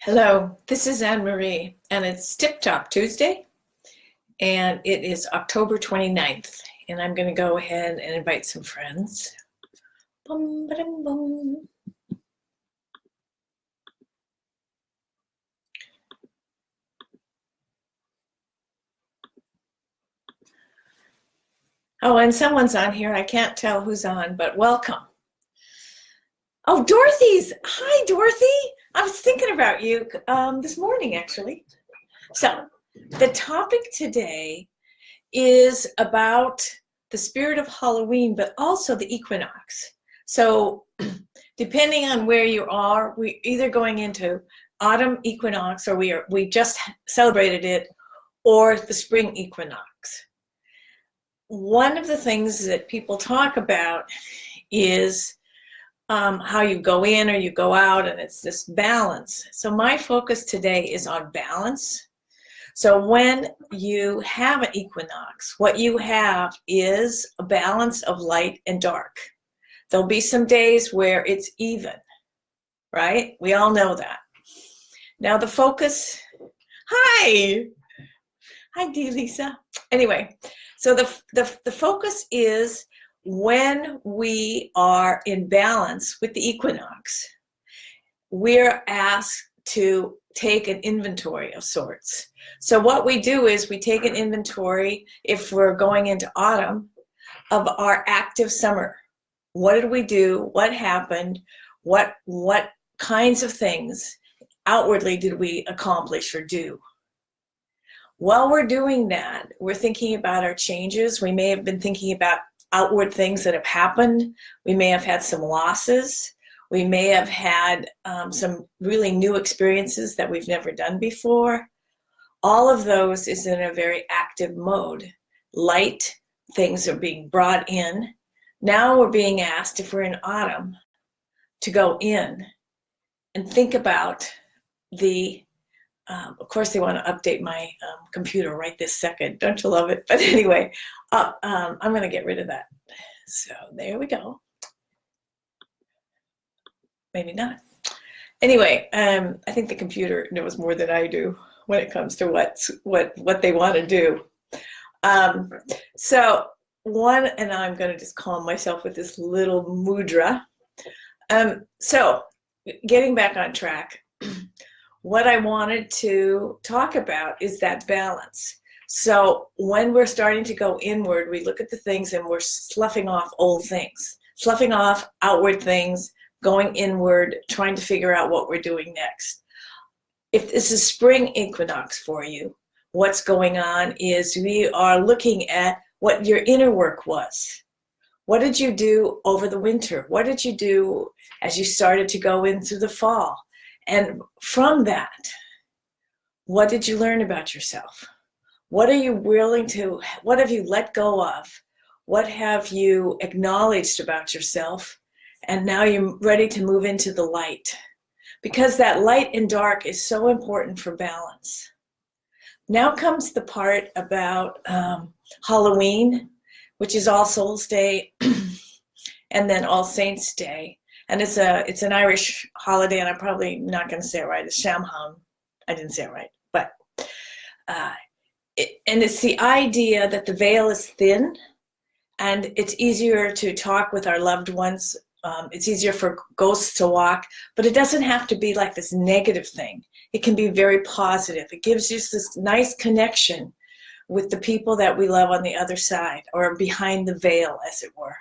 Hello, this is Anne Marie, and it's Tip Top Tuesday, and it is October 29th, and I'm going to go ahead and invite some friends. Bum, ba-dum, bum. Oh, and someone's on here. I can't tell who's on, but welcome. Oh, Dorothy's. Hi, Dorothy. I was thinking about you this morning, actually. So, the topic today is about the spirit of Halloween, but also the equinox. So, depending on where you are, we're either going into autumn equinox, or we just celebrated it, or the spring equinox. One of the things that people talk about is how you go in or you go out, and it's this balance. So my focus today is on balance. So when you have an equinox, what you have is a balance of light and dark. There'll be some days where it's even, right? We all know that. Now the focus, hi D Lisa. Anyway, so the focus is when we are in balance with the equinox, we're asked to take an inventory of sorts. So what we do is we take an inventory, if we're going into autumn, of our active summer. What did we do? What happened? What kinds of things outwardly did we accomplish or do? While we're doing that, we're thinking about our changes. We may have been thinking about outward things that have happened. We may have had some losses. We may have had some really new experiences that we've never done before. All of those is in a very active mode. Light things are being brought in. Now we're being asked, if we're in autumn, to go in and think about the of course, they want to update my computer right this second. Don't you love it? But anyway, I'm going to get rid of that. So there we go. Maybe not. Anyway, I think the computer knows more than I do when it comes to what they want to do. So and I'm going to just calm myself with this little mudra. So getting back on track. What I wanted to talk about is that balance. So when we're starting to go inward, we look at the things and we're sloughing off old things, sloughing off outward things, going inward, trying to figure out what we're doing next. If this is spring equinox for you, what's going on is we are looking at what your inner work was. What did you do over the winter? What did you do as you started to go into the fall? And from that, what did you learn about yourself? What are you willing to, what have you let go of? What have you acknowledged about yourself? And now you're ready to move into the light. Because that light and dark is so important for balance. Now comes the part about Halloween, which is All Souls Day, and then All Saints Day. And it's an Irish holiday, and I'm probably not going to say it right. It's Samhain. I didn't say it right, but and it's the idea that the veil is thin, and it's easier to talk with our loved ones. It's easier for ghosts to walk, but it doesn't have to be like this negative thing. It can be very positive. It gives you this nice connection with the people that we love on the other side, or behind the veil, as it were.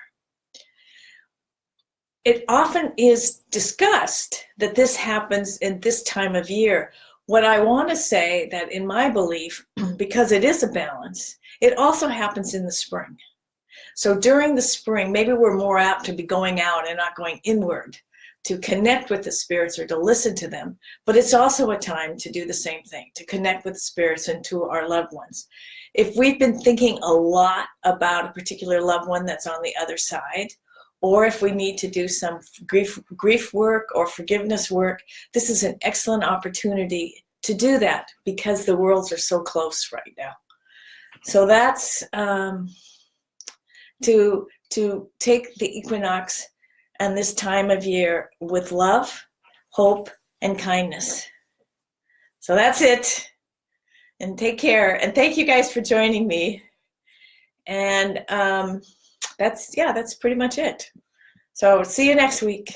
It often is discussed that this happens in this time of year. What I want to say that in my belief, because it is a balance, it also happens in the spring. So during the spring, maybe we're more apt to be going out and not going inward, to connect with the spirits or to listen to them. But it's also a time to do the same thing, to connect with the spirits and to our loved ones. If we've been thinking a lot about a particular loved one that's on the other side, or if we need to do some grief work or forgiveness work, this is an excellent opportunity to do that, because the worlds are so close right now. So that's to take the equinox and this time of year with love, hope, and kindness. So that's it. And take care. And thank you guys for joining me. And that's pretty much it. So see you next week.